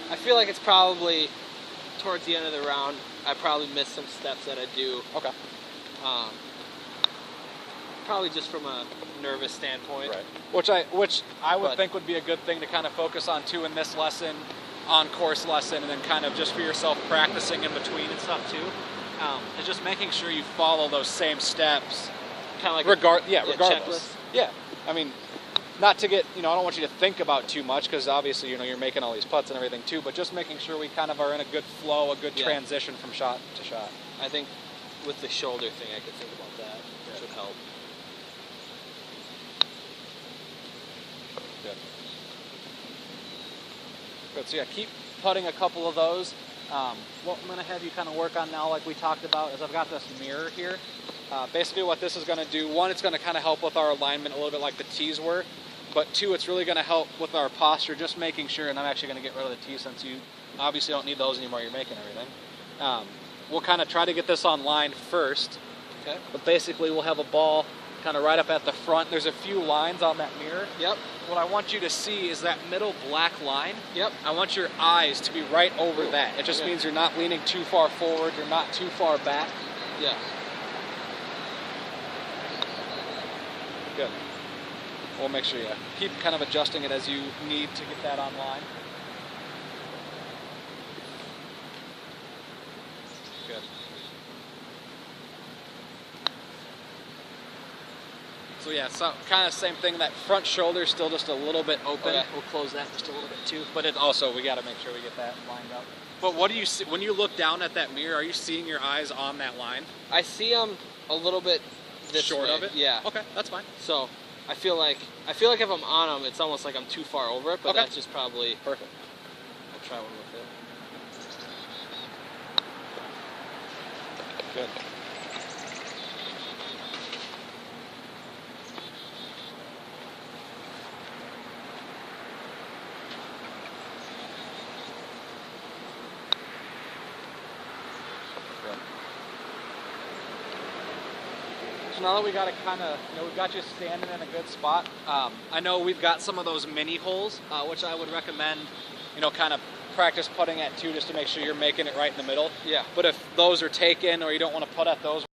I feel like it's probably towards the end of the round. I probably missed some steps that I do. Okay. Probably just from a nervous standpoint. Right. Which I would think would be a good thing to kind of focus on too in this lesson, on course lesson, and then kind of just for yourself practicing in between and stuff too. Is just making sure you follow those same steps. Kind of like regardless. checklist. Yeah. I mean, not to get, I don't want you to think about too much because obviously, you're making all these putts and everything too, but just making sure we kind of are in a good flow, a good transition from shot to shot. I think with the shoulder thing, I could think about that, which would help. Good. Good. So yeah, keep putting a couple of those. What I'm going to have you kind of work on now, like we talked about, is I've got this mirror here. Basically what this is going to do, one, it's going to kind of help with our alignment a little bit like the tees were, but two, it's really going to help with our posture, just making sure, and I'm actually going to get rid of the tees since you obviously don't need those anymore, you're making everything. We'll kind of try to get this on line first, okay. But basically we'll have a ball kind of right up at the front. There's a few lines on that mirror. Yep. What I want you to see is that middle black line. Yep. I want your eyes to be right over that. It just means you're not leaning too far forward, you're not too far back. Yeah. Good. We'll make sure you keep kind of adjusting it as you need to get that online. Good. So yeah, so kind of same thing. That front shoulder is still just a little bit open. Okay. We'll close that just a little bit too. But it also, we got to make sure we get that lined up. But what do you see when you look down at that mirror? Are you seeing your eyes on that line? I see them a little bit this short way. of it. Yeah. Okay, that's fine. So I feel like if I'm on them, it's almost like I'm too far over it. But that's just probably perfect. I'll try one with it. Good. So now that we got it kind of, we've got you standing in a good spot. I know we've got some of those mini holes, which I would recommend, kind of practice putting at too, just to make sure you're making it right in the middle. Yeah. But if those are taken or you don't want to putt at those,